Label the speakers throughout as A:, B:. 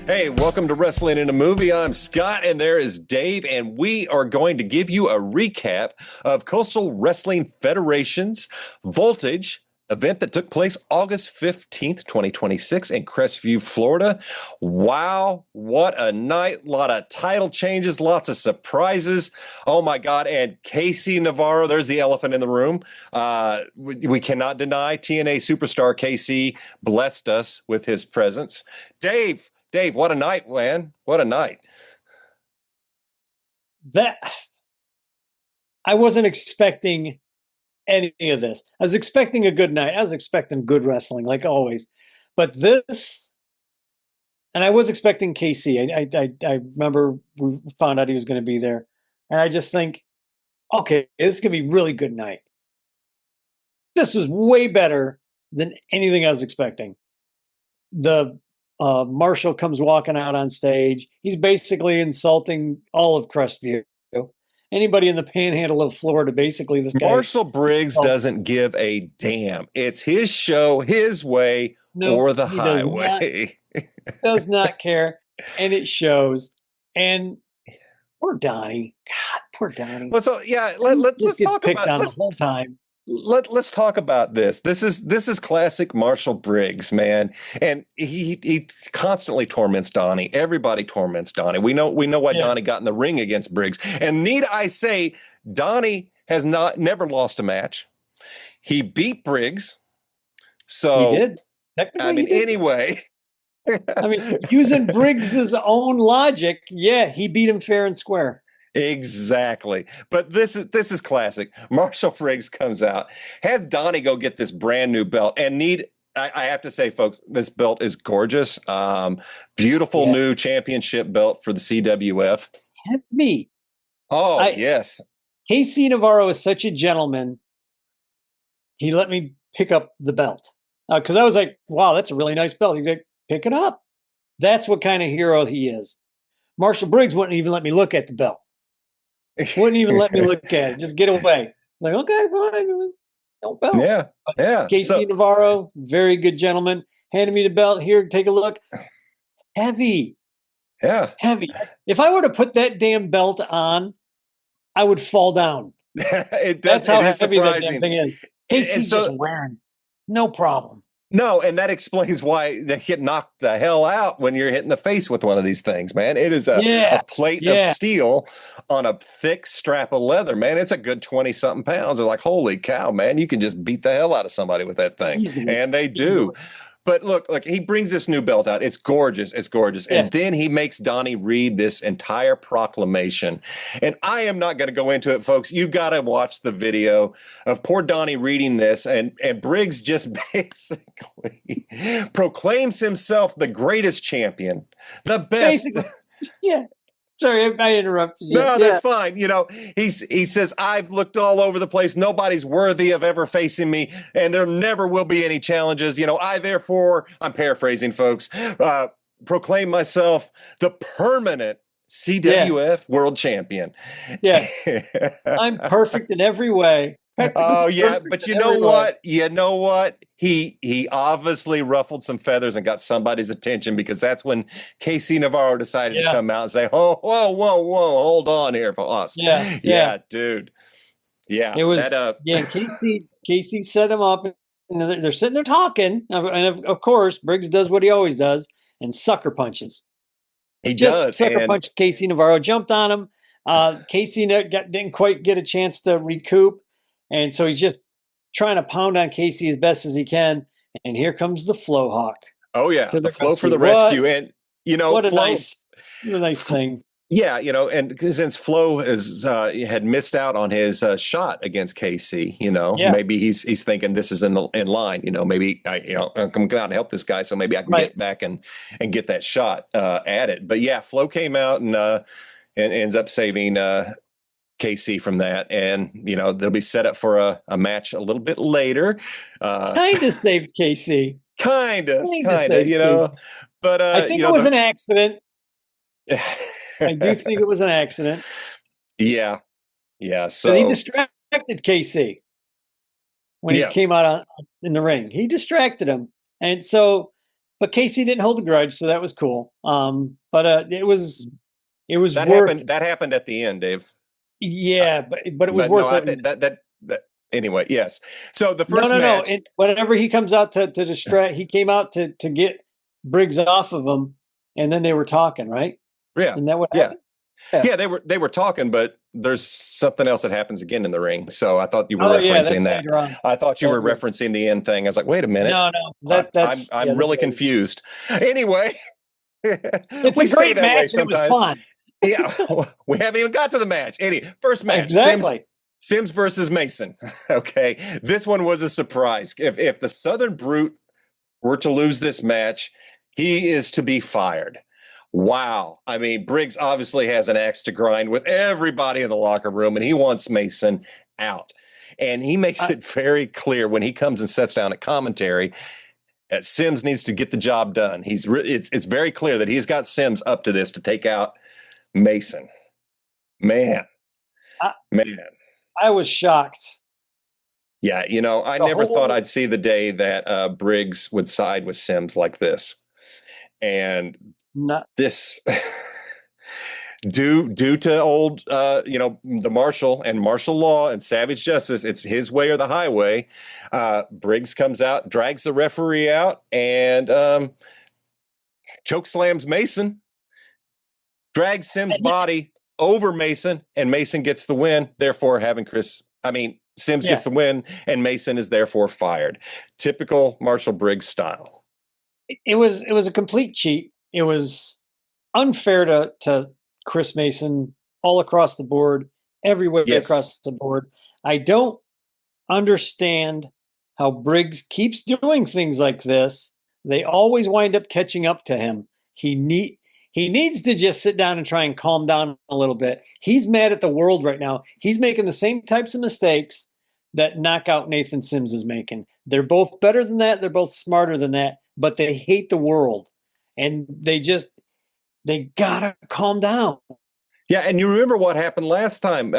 A: Hey, welcome to Wrestling in a Movie. I'm Scott, and there is Dave, and we are going to give you a recap of Coastal Wrestling Federation's Voltage event that took place August 15th, 2026 in Crestview, Florida. Wow, what a night. A lot of title changes, lots of surprises. Oh my God. And Casey Navarro, there's the elephant in the room. We cannot deny TNA superstar Casey blessed us with his presence. Dave, what a night, man. What a night.
B: That I wasn't expecting any of this. I was expecting a good night. I was expecting good wrestling, like always. But this, and I was expecting KC. I remember we found out he was going to be there. And I just think, okay, this is going to be a really good night. This was way better than anything I was expecting. The Marshal comes walking out on stage. He's basically insulting all of Crestview. Anybody in the panhandle of Florida, basically, this guy.
A: Marshal Briggs doesn't give a damn. It's his show, his way, or the highway.
B: Does not care, and it shows. And poor Donnie. God, poor Donnie.
A: Well, so yeah, let's talk
B: picked
A: about
B: on the whole time.
A: Let's talk about this. This is classic Marshal Briggs, man, and he constantly torments Donnie. Everybody torments Donnie. We know why Donnie got in the ring against Briggs. And need I say, Donnie has never lost a match. He beat Briggs, so
B: he did.
A: I mean, anyway.
B: I mean, using Briggs's own logic, yeah, he beat him fair and square.
A: Exactly. But this is classic. Marshal Briggs comes out, has Donnie go get this brand new belt, and I have to say, folks, this belt is gorgeous. Beautiful new championship belt for the CWF.
B: Heavy.
A: Oh, yes.
B: Casey Navarro is such a gentleman. He let me pick up the belt. Because I was like, wow, that's a really nice belt. He's like, pick it up. That's what kind of hero he is. Marshal Briggs wouldn't even let me look at the belt. Wouldn't even let me look at it. Just get away. Like, okay, fine. No belt.
A: Yeah.
B: Casey Navarro, very good gentleman. Handed me the belt. Here, take a look. Heavy.
A: Yeah.
B: Heavy. If I were to put that damn belt on, I would fall down. That's how heavy that damn thing is. Casey's just wearing. No problem.
A: No, and that explains why they get knocked the hell out when you're hit in the face with one of these things, man. It is a plate of steel on a thick strap of leather, man. It's a good 20-something pounds. They're like, holy cow, man, you can just beat the hell out of somebody with that thing.
B: Easily.
A: And they do. But look, he brings this new belt out. It's gorgeous. It's gorgeous. And then he makes Donnie read this entire proclamation. And I am not going to go into it, folks. You've got to watch the video of poor Donnie reading this. And Briggs just basically proclaims himself the greatest champion, the best.
B: Yeah. Sorry, I interrupted you.
A: No, that's fine. You know, he says, I've looked all over the place. Nobody's worthy of ever facing me, and there never will be any challenges. You know, I therefore, I'm paraphrasing, folks, proclaim myself the permanent CWF world champion.
B: Yeah. I'm perfect in every way.
A: Oh yeah, but you know what? You know what? He obviously ruffled some feathers and got somebody's attention, because that's when Casey Navarro decided to come out and say, "Oh, whoa, hold on here for us." Yeah, dude. Yeah,
B: it was. Casey set him up, and they're sitting there talking, and of course, Briggs does what he always does and sucker punches.
A: He does.
B: Sucker punched Casey Navarro, jumped on him. Casey didn't quite get a chance to recoup. And so he's just trying to pound on Casey as best as he can. And here comes the Flow Hawk.
A: Oh, yeah. The Flow for the rescue. And, you know,
B: what a nice thing.
A: Yeah. You know, and since Flo had missed out on his shot against Casey, you know, maybe he's thinking this is in line. You know, maybe I'm going to help this guy, so maybe I can get back and get that shot at it. But yeah, Flo came out and ends up saving KC from that, and you know they'll be set up for a match a little bit later.
B: Kind of saved KC.
A: Kind of, you know. But
B: I think it was an accident. I do think it was an accident.
A: Yeah. So
B: he distracted KC when he came out in the ring. He distracted him, and so. but Casey didn't hold a grudge, so that was cool. But it was
A: That
B: worth.
A: happened. That happened at the end, Dave. Uh,
B: Yeah, but it was
A: but no,
B: worth
A: I
B: every
A: think
B: minute.
A: that anyway. Yes. So the
B: No,
A: first
B: no, no.
A: match,
B: And whenever he comes out to distract, he came out to get Briggs off of him, and then they were talking, right?
A: yeah,
B: Isn't that what
A: yeah,
B: happened? Yeah.
A: yeah. They were talking, but there's something else that happens again in the ring. So I thought you were
B: Oh yeah,
A: referencing
B: that's
A: that.
B: later on.
A: I thought you
B: That's
A: were referencing the end thing. I was like, wait a minute.
B: no, no.
A: I'm
B: That's yeah.
A: I'm
B: That's
A: really
B: later.
A: confused. Anyway,
B: It's
A: we
B: a
A: stay
B: great
A: that way
B: match, and it was
A: sometimes.
B: fun.
A: Yeah, we haven't even got to the match. First match,
B: Exactly.
A: Sims versus Mason. Okay, this one was a surprise. If the Southern Brute were to lose this match, he is to be fired. Wow. I mean, Briggs obviously has an axe to grind with everybody in the locker room, and he wants Mason out. And he makes
B: I,
A: it very clear when he comes and sits down at commentary that Sims needs to get the job done. It's very clear that he's got Sims up to this to take out Mason. Man,
B: I,
A: man.
B: I was shocked.
A: Yeah, I
B: The
A: never thought
B: whole
A: I'd see the day that Briggs would side with Sims like this. And
B: not
A: this due to old the marshal and martial law and savage justice, it's his way or the highway. Briggs comes out, drags the referee out, and choke slams Mason, drags Sims' body over Mason, and Mason gets the win, therefore having Sims
B: yeah.
A: gets the win, and Mason is therefore fired. Typical Marshall Briggs style.
B: It was a complete cheat. It was unfair to Chris Mason all across the board, every way
A: Yes.
B: across the board. I don't understand how Briggs keeps doing things like this. They always wind up catching up to him. He needs to just sit down and try and calm down a little bit. He's mad at the world right now. He's making the same types of mistakes that Knockout Nathan Sims is making. They're both better than that. They're both smarter than that, but they hate the world. And they gotta calm down.
A: Yeah, and you remember what happened last time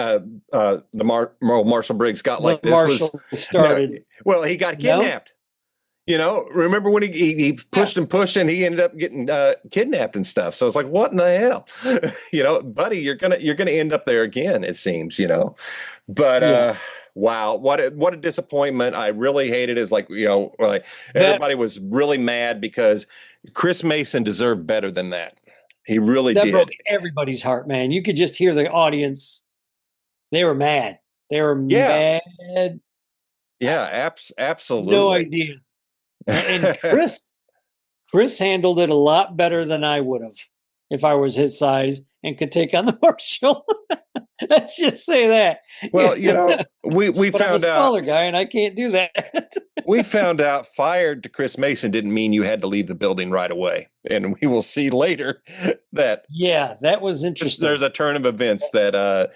A: Marshall Briggs got
B: The
A: like this was
B: Marshal
A: no,
B: started.
A: well, he got
B: No?
A: kidnapped. Remember when he
B: Yeah.
A: pushed and pushed and he ended up getting kidnapped and stuff. So it's like, what in the hell? Buddy, you're gonna end up there again, it seems, But
B: Yeah.
A: wow, what a disappointment. I really hated it. Is like
B: That
A: everybody was really mad because Chris Mason deserved better than that. He really
B: that broke
A: did.
B: everybody's heart, man. You could just hear the audience. They were mad. They were
A: Yeah,
B: mad.
A: yeah,
B: No
A: absolutely.
B: idea. And Chris handled it a lot better than I would have if I was his size and could take on the Marshal. Let's just say that.
A: Well, we
B: But I'm a
A: found out
B: smaller guy and I can't do that.
A: fired to Chris Mason didn't mean you had to leave the building right away. And we will see later that
B: Yeah, that was interesting.
A: there's a turn of events that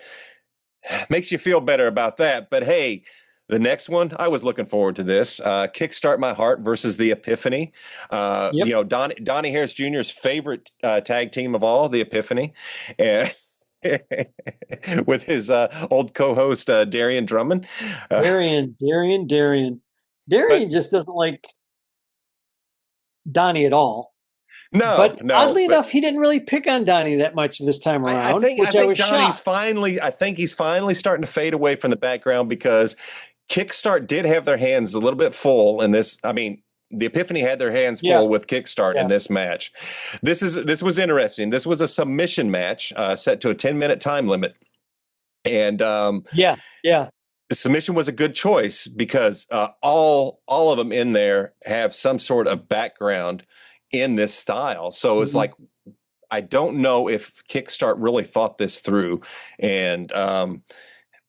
A: makes you feel better about that. But hey, the next one, I was looking forward to this. Kickstart My Heart versus the Epiphany.
B: Yep.
A: Donnie Harris Jr.'s favorite tag team of all, the Epiphany. And with his old co-host Darian Drummond.
B: Darian.
A: But
B: Darian just doesn't like Donnie at all.
A: no,
B: But
A: no,
B: oddly
A: but
B: enough, he didn't really pick on Donnie that much this time
A: I
B: around,
A: think I
B: which I
A: think
B: was
A: Donnie's
B: shocked.
A: finally I think he's finally starting to fade away from the background because Kickstart did have their hands a little bit full in this. I mean, the Epiphany had their hands
B: Yeah,
A: full with Kickstart in
B: yeah,
A: this match. This was interesting. This was a submission match set to a 10-minute time limit. And
B: yeah, yeah.
A: the submission was a good choice because all of them in there have some sort of background in this style. So it's
B: Mhm.
A: like I don't know if Kickstart really thought this through. And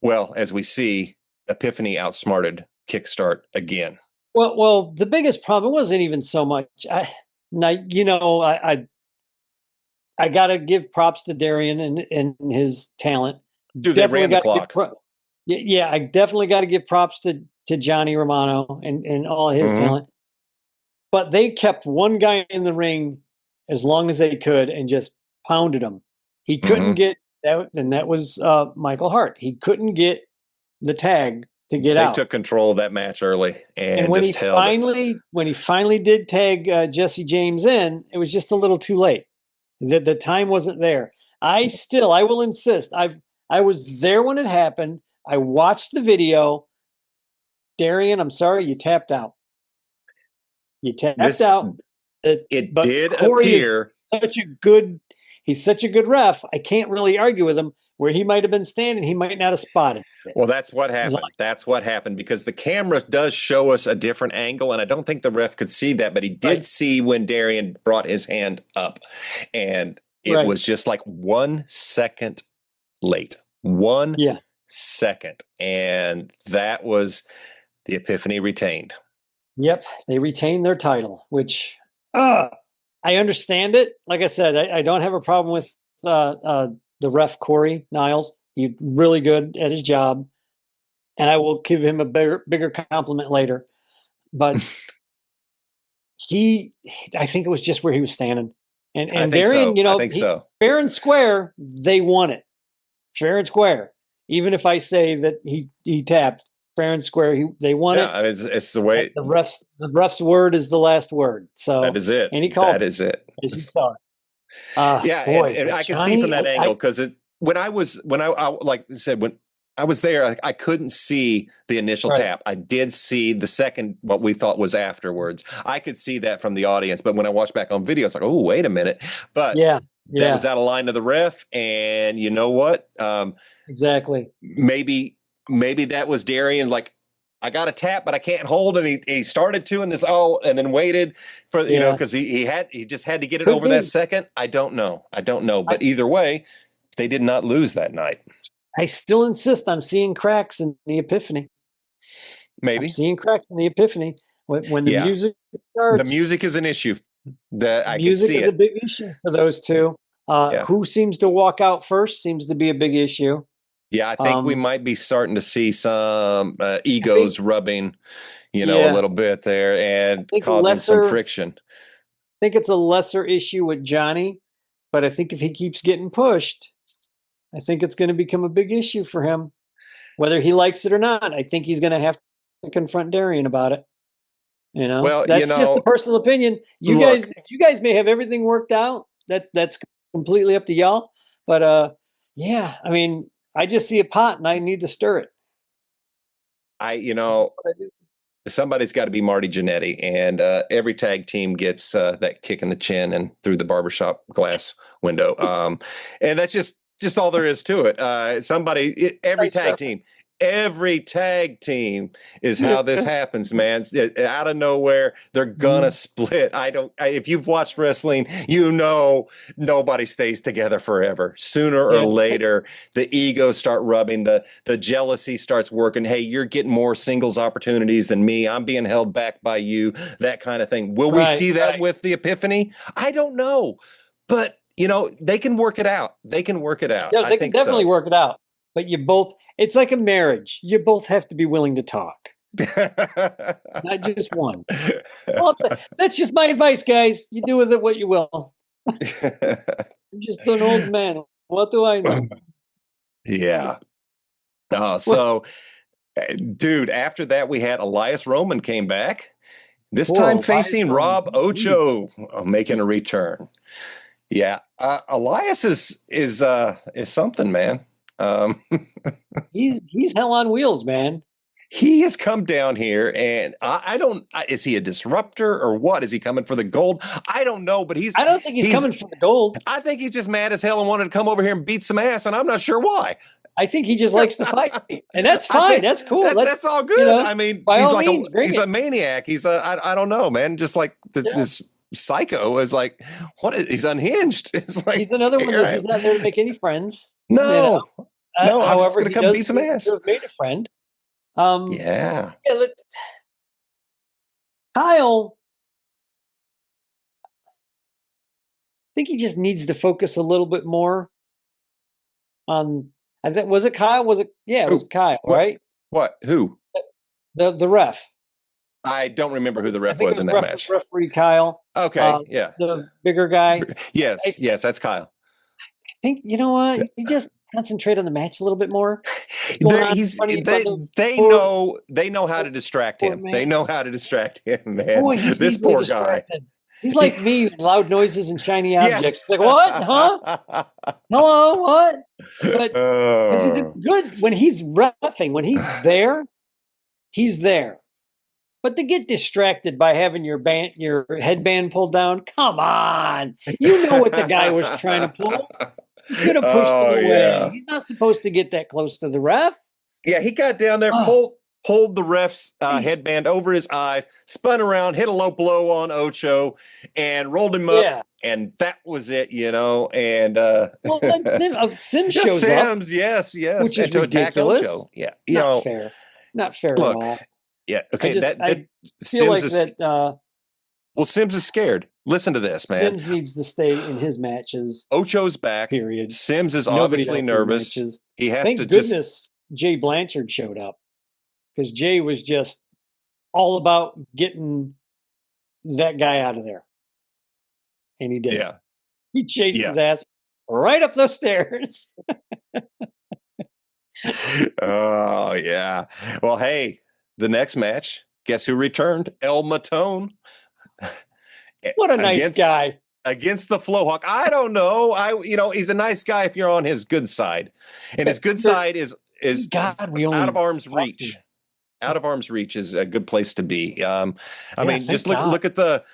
A: well, as we see, Epiphany outsmarted Kickstart again.
B: Well, the biggest problem wasn't even so much. Now I got to give props to Darian and his talent.
A: Dude, they
B: Definitely
A: ran the
B: got to give
A: clock.
B: yeah, I definitely got to give props to Johnny Romano and all his
A: Mm-hmm.
B: talent. But they kept one guy in the ring as long as they could and just pounded him. He couldn't
A: Mm-hmm.
B: get that, and that was Michael Hart. He couldn't get the tag to get
A: They
B: out.
A: took control of that match early
B: And
A: and just held it.
B: when he finally did tag Jesse James in, it was just a little too late. The time wasn't there. I will insist. I was there when it happened. I watched the video. Darian, I'm sorry, you tapped out. You tapped
A: This
B: out.
A: it
B: But
A: did
B: Corey is
A: appear.
B: he's such a good ref. I can't really argue with him. Where he might have been standing, he might not have spotted it.
A: Well, that's what happened. That's what happened because the camera does show us a different angle, and I don't think the ref could see that, but he did see when Darian brought his hand up, and it was just like 1 second late. 1 second, and that was the Epiphany retained.
B: Yep, they retained their title, which I understand it. Like I said, I don't have a problem with the ref Corey Niles. He's really good at his job, and I will give him a bigger compliment later. But I think it was just where he was standing, and Darian,
A: I think so.
B: Fair and square, they won it, fair and square. Even if I say that he tapped fair and square, they won it.
A: It's the way
B: the ref's word is the last word. So
A: that is it.
B: And he called.
A: That is it.
B: As he saw it.
A: Boy, and I could see from that angle because when I like I said, when I was there, I couldn't see the initial tap. I did see the second, what we thought was afterwards. I could see that from the audience, but when I watched back on video, it's like, oh, wait a minute. But that was out of line to the ref, and you know what?
B: Exactly.
A: Maybe that was Darian. Like, I got a tap, but I can't hold. And he started to, and and then waited for, because he just had to get it over that second. I don't know. But either way, they did not lose that night.
B: I still insist I'm seeing cracks in the Epiphany.
A: Maybe.
B: I'm seeing cracks in the Epiphany. When the music starts.
A: The music is an issue. I can see
B: music is a big issue for those two. Who seems to walk out first seems to be a big issue.
A: Yeah, I think we might be starting to see some egos rubbing, a little bit there and causing some friction.
B: I think it's a lesser issue with Johnny, but I think if he keeps getting pushed, I think it's going to become a big issue for him, whether he likes it or not. I think he's going to have to confront Darian about it.
A: Well,
B: that's just a personal opinion. You guys may have everything worked out. That's completely up to y'all. But I mean, I just see a pot and I need to stir it.
A: Somebody's got to be Marty Jannetty, and every tag team gets that kick in the chin and through the barbershop glass window. And that's just all there is to it. Every tag team is how this happens, man. Out of nowhere, they're gonna split. If you've watched wrestling, nobody stays together forever. Sooner or later, the egos start rubbing, the jealousy starts working. Hey, you're getting more singles opportunities than me. I'm being held back by you, that kind of thing. Will we see that with the Epiphany? I don't know. But they can work it out. Yeah,
B: they can definitely work it out. But it's like a marriage. You both have to be willing to talk. Not just one. Well, that's just my advice, guys. You do with it what you will. I'm just an old man. What do I know?
A: Yeah. Dude, after that, we had Elias Roman came back. This time facing Rob Ocho, making a return. Yeah, Elias is something, man.
B: He's hell on wheels, man.
A: He has come down here, and is he a disruptor or what? Is he coming for the gold? I don't know, but
B: I don't think he's coming for the gold.
A: I think he's just mad as hell and wanted to come over here and beat some ass, and I'm not sure why.
B: I think he just likes to fight, and that's fine. That's cool.
A: That's all good. I mean, he's a maniac. He's I don't know, man. Just like this psycho is like, he's unhinged. It's like
B: he's another one that he's not there to make any friends.
A: No, no.
B: However,
A: I'm just gonna come beat some ass.
B: Have made a friend.
A: Kyle,
B: I think he just needs to focus a little bit more on. I think was it Kyle? It was Kyle, right?
A: What? Who?
B: The ref.
A: I don't remember who the ref was in that match.
B: Referee Kyle.
A: Okay, yeah.
B: The bigger guy.
A: Yes, that's Kyle.
B: I think you know what? concentrate on the match a little bit more? What's going on in front of you on those poor,
A: they know how to
B: those
A: distract
B: poor
A: him. They know
B: mats?
A: how to distract him, man.
B: Boy, he's
A: This
B: easily
A: poor guy.
B: distracted. He's like me with loud noises and shiny
A: Yeah.
B: objects. It's like, what? Huh? Hello? What? But because he's a
A: Oh.
B: good, when he's reffing, when he's there, he's there. But to get distracted by having your headband pulled down, come on. You know what the guy was trying to pull. He should have pushed him
A: Oh
B: away.
A: yeah.
B: He's not supposed to get that close to the ref.
A: Yeah, he got down there,
B: Oh,
A: pulled the ref's
B: he-
A: headband over his eyes, spun around, hit a low blow on Ocho, and rolled him up.
B: yeah.
A: And that was it, And
B: Well, then Sim
A: just
B: shows up,
A: Sims, yes,
B: which
A: and
B: is
A: to attack
B: ridiculous.
A: Ocho. Yeah,
B: Not fair. Not fair at
A: look,
B: all.
A: yeah, okay. That
B: I feel
A: Sims
B: like
A: is
B: that
A: well, Sims is scared. Listen to this, man.
B: Sims needs to stay in his matches.
A: Ocho's back.
B: Period.
A: Sims is
B: Nobody
A: obviously
B: else's
A: nervous.
B: matches.
A: He has
B: Thank
A: to just
B: goodness Jay Blanchard showed up because Jay was just all about getting that guy out of there, and he did.
A: yeah,
B: He chased
A: yeah.
B: his ass right up those stairs.
A: Oh yeah. Well, hey, the next match, guess who returned? El Matone.
B: What a nice
A: against
B: guy.
A: against the Flowhawk. I don't know. He's a nice guy if you're on his good side. And his good side is
B: God, we
A: out
B: only
A: of arm's
B: talked to
A: reach.
B: him.
A: Out of arm's reach is a good place to be. I
B: Yeah,
A: mean, just
B: thank God.
A: look at the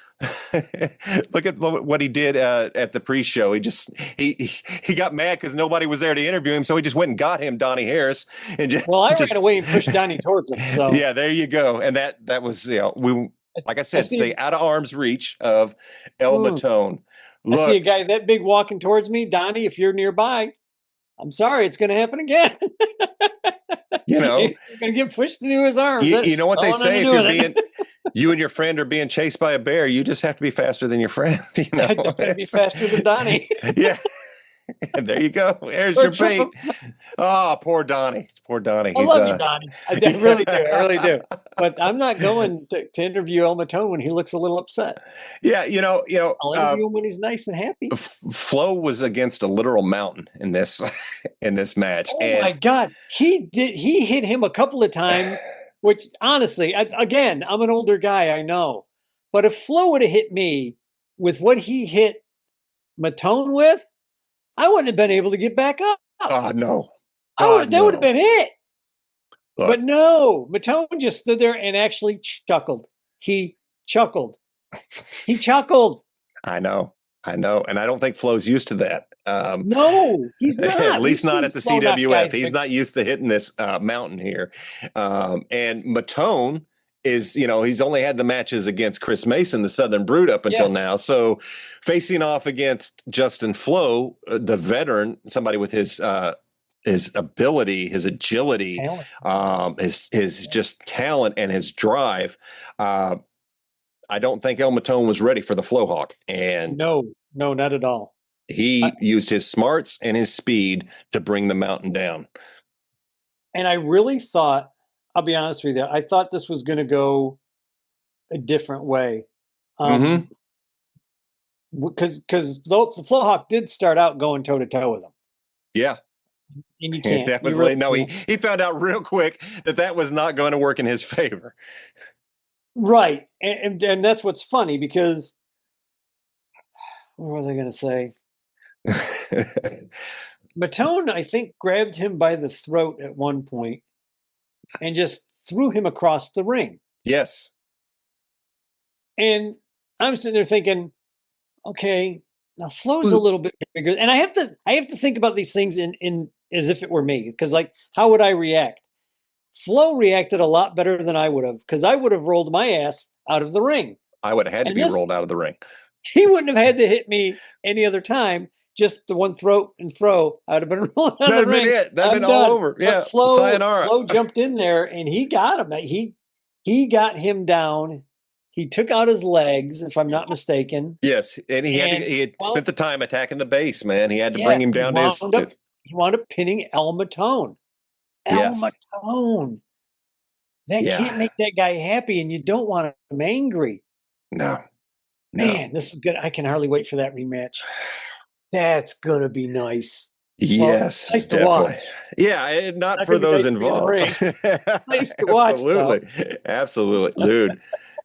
A: look at what he did at the pre-show. He got mad because nobody was there to interview him, so he just went and got him Donnie Harris and just
B: Well, I
A: just
B: ran away and pushed Donnie towards him. So
A: yeah, there you go. And that was we like I
B: I
A: said,
B: see,
A: stay out of arm's reach of El
B: mm,
A: Matone.
B: I see a
A: Look,
B: guy that big walking towards me. Donnie, if you're nearby, I'm sorry, it's going to happen again.
A: you know,
B: You're going to get pushed into his arms.
A: you know what they
B: Oh, no,
A: say if
B: doing
A: you're
B: it.
A: being you and your friend are being chased by a bear, you just have to be faster than your friend.
B: I just got to be faster than Donnie.
A: Yeah. There you go. There's
B: Or
A: your
B: trip
A: bait.
B: him.
A: Oh, poor Donnie. Poor Donnie.
B: I
A: He's
B: love you, Donnie. I really do. I really do. But I'm not going to interview El Matone when he looks a little upset.
A: yeah,
B: I'll interview him when he's nice and happy.
A: Flo was against a literal mountain in this in this match.
B: Oh
A: And
B: my God. He hit him a couple of times, which honestly, again, I'm an older guy, I know. But if Flo would have hit me with what he hit Matone with, I wouldn't have been able to get back up.
A: oh no.
B: That would have been it.
A: Look,
B: But no, Matone just stood there and actually chuckled. He chuckled. He chuckled.
A: I know. And I don't think Flo's used to that.
B: No, he's not.
A: At least
B: We've
A: not
B: seen
A: at the
B: Flo knock
A: CWF.
B: guys
A: He's
B: big-
A: not used to hitting this mountain here. And Matone is, he's only had the matches against Chris Mason, the Southern Brute, up until now. So facing off against Justin Flo, the veteran, somebody with his ability, his agility, his just talent and his drive. I don't think El Matone was ready for the Flowhawk. And
B: No, not at all.
A: he used his smarts and his speed to bring the mountain down.
B: And I really thought, I'll be honest with you, I thought this was going to go a different way. Because the Flowhawk did start out going toe to toe with him.
A: Yeah.
B: And you can't.
A: That was
B: you really
A: no,
B: can't.
A: he found out real quick that was not going to work in his favor.
B: Right. And that's what's funny because what was I going to say? Matone, I think, grabbed him by the throat at one point and just threw him across the ring.
A: Yes.
B: And I'm sitting there thinking, okay, now Flo's a little bit bigger. And I have to think about these things in as if it were me. Because like, how would I react? Flo reacted a lot better than I would have, because I would have rolled my ass out of the ring.
A: I would have had to be rolled out of the ring.
B: He wouldn't have had to hit me any other time. Just the one throat and throw. I'd have been rolling out of the ring.
A: That'd have been all over. Yeah. Sayonara.
B: Flo jumped in there and he got him. He got him down. He took out his legs, if I'm not mistaken.
A: Yes, and he had spent the time attacking the base, man. He had to bring him down to his.
B: He wound up pinning El Matone. Matone. That can't make that guy happy, and you don't want him angry.
A: No.
B: Man, this is good. I can hardly wait for that rematch. That's gonna be nice. Well,
A: Yes,
B: nice to
A: definitely.
B: watch.
A: Yeah, not
B: Not
A: for
B: gonna be
A: those
B: nice to be in the
A: involved.
B: ring. Nice to watch, though.
A: Absolutely. Absolutely.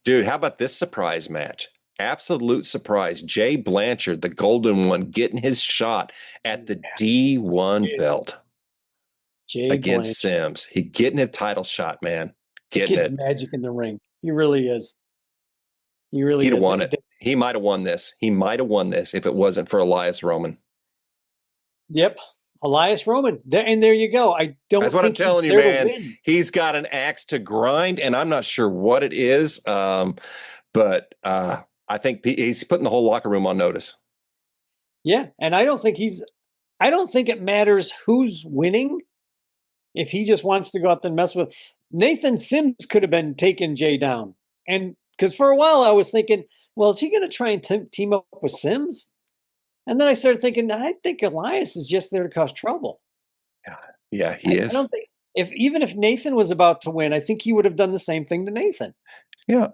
A: Dude, how about this surprise match? Absolute surprise. Jay Blanchard, the golden one, getting his shot at the D1
B: Yeah.
A: belt
B: Jay
A: against
B: Blanchard.
A: Sims. He getting a title shot, man.
B: The
A: Getting
B: kid's
A: it.
B: magic in the ring. He really is. He really
A: He'd have
B: is.
A: won it. He might have won this. He might have won this if it wasn't for Elias Roman.
B: Yep. Elias Roman. And there you go. I
A: That's
B: don't
A: what I'm
B: think he's
A: telling you,
B: there to
A: man.
B: win.
A: He's got an axe to grind, and I'm not sure what it is. But I think he's putting the whole locker room on notice.
B: Yeah. And I don't think it matters who's winning if he just wants to go out there and mess with. Nathan Sims could have been taking Jay down. And because for a while I was thinking, well, is he going to try and team up with Sims? And then I started thinking, I think Elias is just there to cause trouble.
A: Yeah, he
B: I
A: is.
B: don't think even if Nathan was about to win, I think he would have done the same thing to Nathan.
A: Yeah.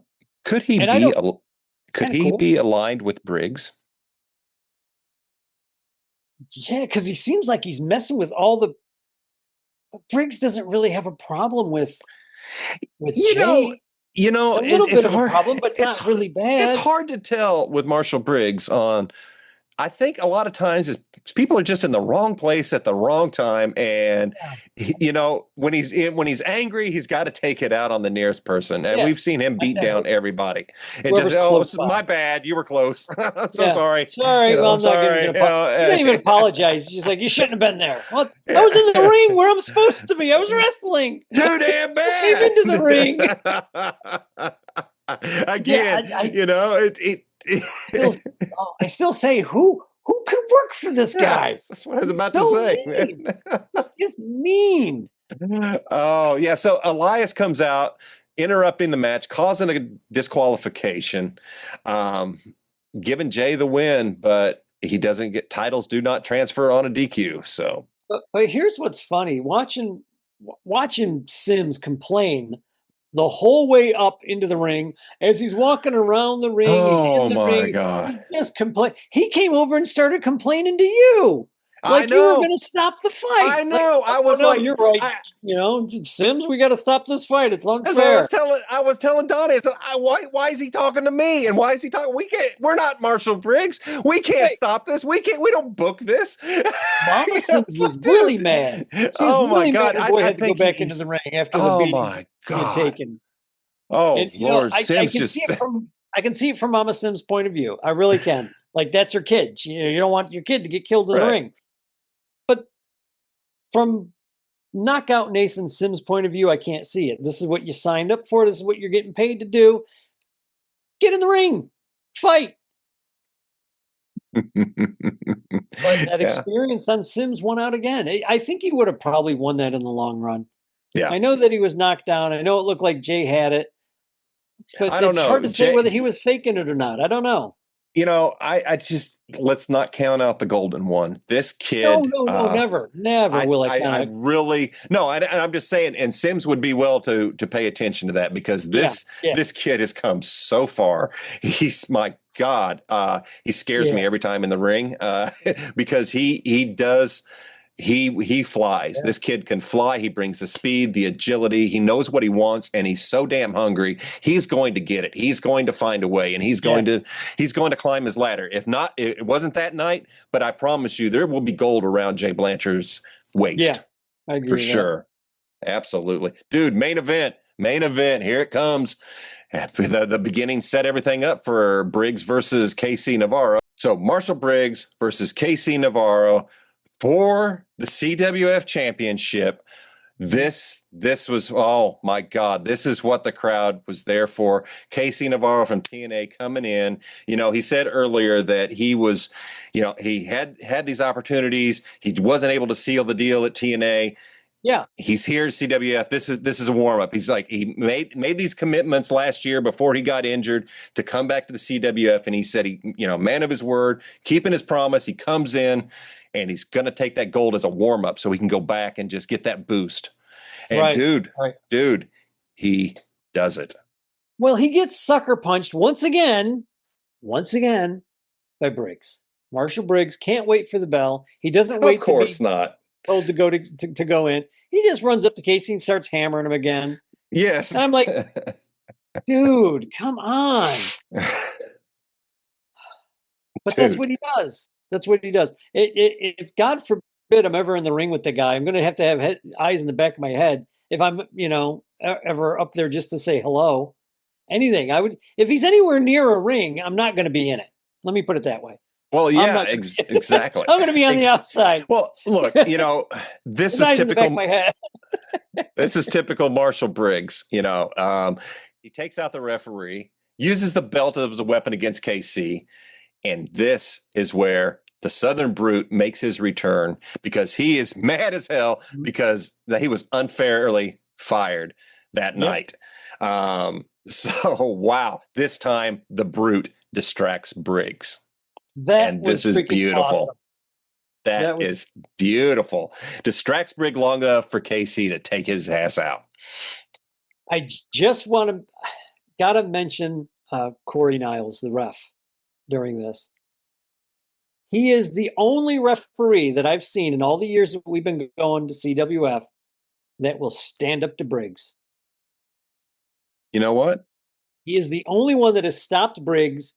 A: Could he
B: And I
A: be
B: don't. It's
A: could
B: kind of
A: he
B: cool.
A: be aligned with Briggs?
B: Yeah, because he seems like he's messing with all the. Briggs doesn't really have a problem with
A: You know,
B: Jay. A little
A: it's
B: bit of a
A: hard.
B: problem, but
A: It's
B: not really
A: it's
B: bad.
A: hard to tell with Marshall Briggs on. I think a lot of times is people are just in the wrong place at the wrong time, and when he's angry, he's got to take it out on the nearest person, and
B: Yeah,
A: we've seen him beat down everybody. And just
B: whoever's close by.
A: my bad, you were close. I'm so
B: Yeah,
A: sorry.
B: sorry. Well,
A: I'm
B: I'm not going
A: sorry.
B: to. He didn't even apologize. He's just like, you shouldn't have been there. What? I was in the
A: Yeah.
B: ring where I'm supposed to be. I was wrestling.
A: Too damn
B: Who came into the ring?
A: bad.
B: Yeah,
A: Again,
B: still, I still say who could work for this
A: yeah,
B: guy?
A: that's what I was
B: He's
A: about to
B: so
A: say,
B: mean.
A: man.
B: He's just mean.
A: Oh, yeah. So Elias comes out, interrupting the match, causing a disqualification, um, giving Jay the win, but he doesn't get titles, do not transfer on a DQ. So,
B: But here's what's funny: watching Sims complain the whole way up into the ring as he's walking around the ring. He's
A: oh
B: in the
A: my
B: ring.
A: God.
B: He just complain. He came over and started complaining to you,
A: I
B: like you were
A: know.
B: going to stop the fight.
A: I
B: Like,
A: know.
B: oh,
A: I was
B: no,
A: like,
B: you're right. Sims, we got to stop this fight. It's
A: as I
B: unfair.
A: was telling Donnie, I said, why is he talking to me? And why is he talking? We're not Marshall Briggs. We can't
B: Right.
A: stop this. We don't book this.
B: Mama Sims
A: It's
B: was
A: like,
B: really mad.
A: dude.
B: She was
A: Oh my
B: really mad
A: God.
B: her boy
A: I
B: had to go
A: think
B: back into the
A: he's,
B: ring after the
A: oh
B: beating
A: my
B: he had
A: God.
B: taken.
A: Oh
B: And
A: Lord,
B: I
A: Sims
B: can see
A: just,
B: it from Mama Sims' point of view. I really can. Like that's her kid. You don't want your kid to get killed in the
A: right.
B: ring. But from knockout Nathan Sims' point of view, I can't see it. This is what you signed up for. This is what you're getting paid to do. Get in the ring, fight. But that
A: Yeah.
B: experience on Sims won out again. I think he would have probably won that in the long run.
A: Yeah.
B: I know that he was knocked down. I know it looked like Jay had it, but
A: I don't
B: it's hard
A: know.
B: to say whether he was faking it or not. I don't know.
A: I just let's not count out the golden one. This
B: No,
A: kid,
B: no, no, never, never will I
A: I
B: count it.
A: really no. I'm just saying, and Sims would be well to pay attention to that because
B: Yeah, yeah,
A: this kid has come so far. He's my God. He scares
B: yeah,
A: me every time in the ring because he does. He flies.
B: yeah,
A: This kid can fly. He brings the speed, the agility. He knows what he wants, and he's so damn hungry. He's going to get it. He's going to find a way, and he's
B: yeah,
A: going to climb his ladder. If not, it wasn't that night, but I promise you, there will be gold around Jay Blanchard's
B: yeah.
A: waist
B: I agree
A: for
B: with that.
A: sure. Absolutely, dude. Main event. Here it comes. The beginning set everything up for Briggs versus KC Navarro. So Marshall Briggs versus KC Navarro for the CWF championship. This was, oh my God, this is what the crowd was there for. Casey Navarro from TNA coming in. He said earlier that he was, he had these opportunities. He wasn't able to seal the deal at TNA.
B: Yeah,
A: He's here at CWF. This is a warm up. He's like, he made these commitments last year before he got injured to come back to the CWF, and he said man of his word, keeping his promise. He comes in, and he's going to take that gold as a warm up so he can go back and just get that boost. And
B: right, right.
A: dude, he does it.
B: Well, he gets sucker punched once again by Briggs. Marshal Briggs can't wait for the bell. He doesn't
A: Of
B: wait to
A: course
B: be
A: not.
B: told to go in. He just runs up to Casey and starts hammering him again.
A: Yes.
B: And I'm like, dude, come on. But that's
A: Dude.
B: what he does. That's what he does. If God forbid I'm ever in the ring with the guy, I'm going to have eyes in the back of my head. If I'm, ever up there just to say hello, anything, I would. If he's anywhere near a ring, I'm not going to be in it. Let me put it that way.
A: Well,
B: I'm
A: yeah,
B: not.
A: exactly.
B: I'm going to be on the outside
A: Well, look, this
B: with
A: is
B: eyes in the back of
A: typical.
B: my head.
A: This is typical Marshall Briggs. He takes out the referee, uses the belt as a weapon against KC, and this is where the Southern Brute makes his return because he is mad as hell because he was unfairly fired that
B: Yep.
A: night. So, wow, this time the Brute distracts Briggs.
B: That
A: And this
B: was
A: is
B: freaking
A: beautiful.
B: awesome.
A: That
B: That was.
A: is beautiful. Distracts Briggs long enough for KC to take his ass out.
B: I just gotta mention Corey Niles, the ref, during this. He is the only referee that I've seen in all the years that we've been going to CWF that will stand up to Briggs.
A: You know what?
B: He is the only one that has stopped Briggs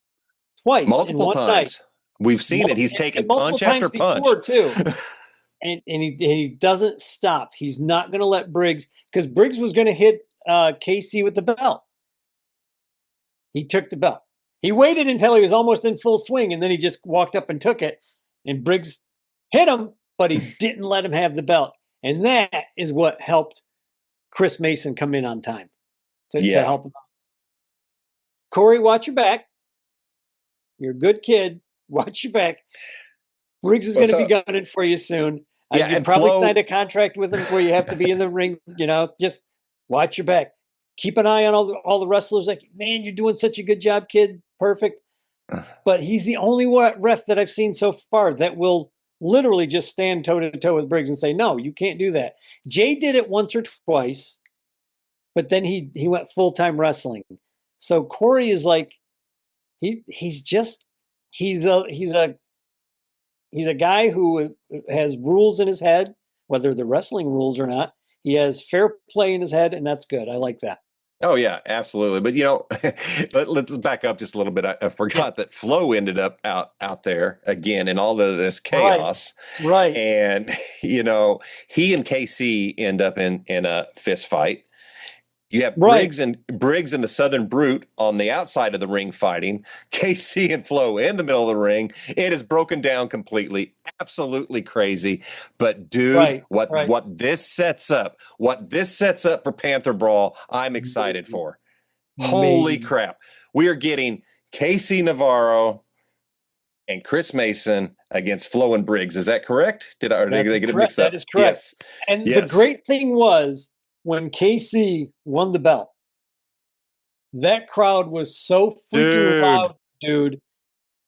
B: twice in
A: Multiple
B: one night,
A: times. We've seen it. He's taken
B: and multiple
A: punch after
B: times
A: punch.
B: before too. And he doesn't stop. He's not going to let Briggs, because Briggs was going to hit KC with the belt. He took the belt. He waited until he was almost in full swing, and then he just walked up and took it. And Briggs hit him, but he didn't let him have the belt. And that is what helped Chris Mason come in on time to
A: Yeah.
B: help him out. Corey, watch your back. You're a good kid. Watch your back. Briggs is going to be gunning for you soon.
A: Yeah,
B: You
A: and
B: probably
A: Flo,
B: signed a contract with him where you have to be in the ring. Just watch your back. Keep an eye on all the wrestlers. Like, man, you're doing such a good job, kid. Perfect. But he's the only ref that I've seen so far that will literally just stand toe to toe with Briggs and say, no, you can't do that. Jay did it once or twice, but then he went full-time wrestling. So Corey is like, he's a guy who has rules in his head, whether they're wrestling rules or not. He has fair play in his head, and that's good. I like that.
A: oh yeah, absolutely. But let's back up just a little bit. I forgot that Flo ended up out there again in all of this chaos.
B: Right.
A: And he and KC end up in a fist fight. You have
B: Right.
A: Briggs and the Southern Brute on the outside of the ring fighting. KC and Flo in the middle of the ring. It is broken down completely. Absolutely crazy. But dude, what this sets up for Panther Brawl, I'm excited for. Holy crap. We are getting KC Navarro and Chris Mason against Flo and Briggs. Is that correct? Did they get it mixed up?
B: That is correct.
A: Yes.
B: And
A: yes.
B: The great thing was when KC won the belt, that crowd was so freaking loud, dude.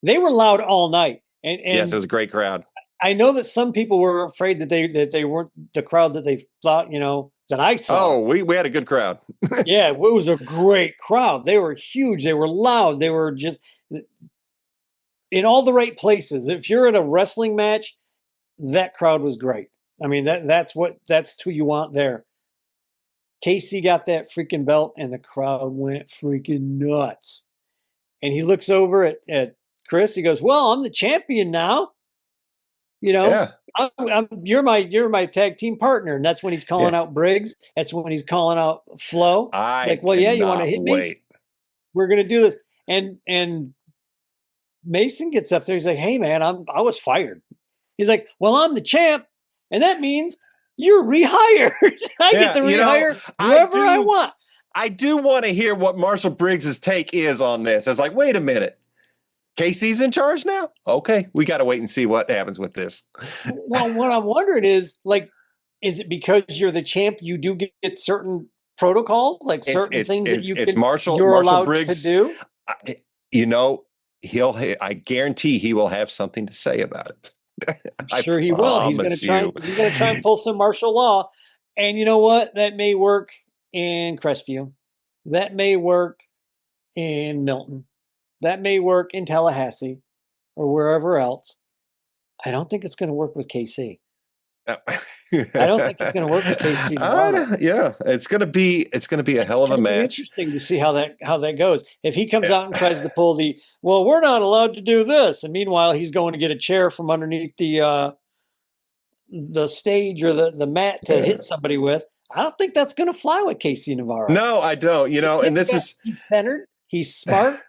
B: They were loud all night. And
A: yes, it was a great crowd.
B: I know that some people were afraid that they weren't the crowd that they thought, that I saw.
A: Oh, we had a good crowd.
B: Yeah, it was a great crowd. They were huge. They were loud. They were just in all the right places. If you're at a wrestling match, that crowd was great. I mean, that's who you want there. Casey got that freaking belt, and the crowd went freaking nuts. And he looks over at Chris. He goes, "Well, I'm the champion now.
A: Yeah.
B: You're my tag team partner." And that's when he's calling out Briggs. That's when he's calling out Flo. Well, yeah, you want to hit me? We're gonna do this. And Mason gets up there. He's like, "Hey, man, I was fired." He's like, "Well, I'm the champ, and that means you're rehired. I get to rehire whoever I want."
A: I do want to hear what Marshal Briggs' take is on this. It's like, wait a minute. Casey's in charge now? Okay, we got to wait and see what happens with this.
B: Well, what I'm wondering is it because you're the champ, you do get certain protocols, like certain things that you're allowed
A: Briggs,
B: to do?
A: I guarantee he will have something to say about it.
B: I'm sure he will. He's going to try and pull some martial law. And you know what? That may work in Crestview. That may work in Milton. That may work in Tallahassee. or wherever else. I don't think it's going to work with KC.
A: I
B: I don't think it's going to work with KC Navarro.
A: yeah, it's gonna be a
B: It's
A: hell of a
B: going to be
A: match.
B: interesting to see how that goes. If he comes
A: Yeah.
B: out and tries to pull well, we're not allowed to do this, and meanwhile he's going to get a chair from underneath the stage or the mat to hit somebody with. I don't think that's going to fly with KC Navarro.
A: No, I don't. And this is
B: He's centered, he's smart,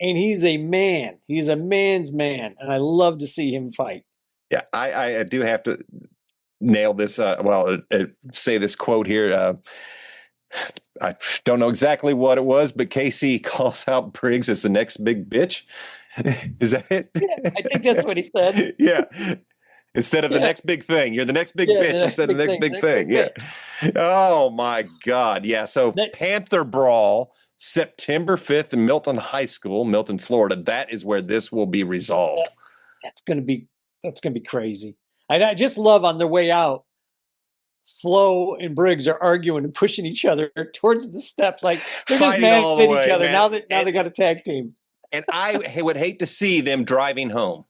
B: and he's a man. He's a man's man, and I love to see him fight.
A: yeah. I do have to nail this. Say this quote here. I don't know exactly what it was, but Casey calls out Briggs as the next big bitch. Is that it?
B: Yeah, I think that's what he said.
A: Yeah. Instead of the next big thing, you're the next big bitch instead of the next big thing. Yeah. Oh my God. Yeah. So Panther Brawl, September 5th in Milton High School, Milton, Florida. That is where this will be resolved.
B: That's gonna be crazy. I just love on their way out. Flo and Briggs are arguing and pushing each other towards the steps, like they're just mad at each other.
A: Man.
B: Now they got a tag team.
A: And I would hate to see them driving home.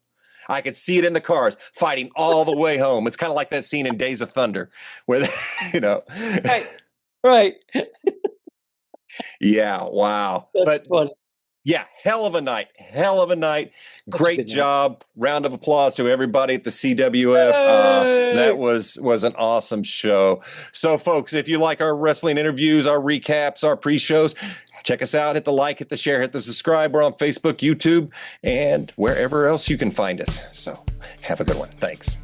A: I could see it in the cars, fighting all the way home. It's kind of like that scene in Days of Thunder, where they,
B: right.
A: Yeah, wow.
B: That's funny.
A: Yeah, hell of a night. Great job. Round of applause to everybody at the CWF. That was an awesome show. So, folks, if you like our wrestling interviews, our recaps, our pre-shows, check us out. Hit the like, hit the share, hit the subscribe. We're on Facebook, YouTube, and wherever else you can find us. So have a good one. Thanks.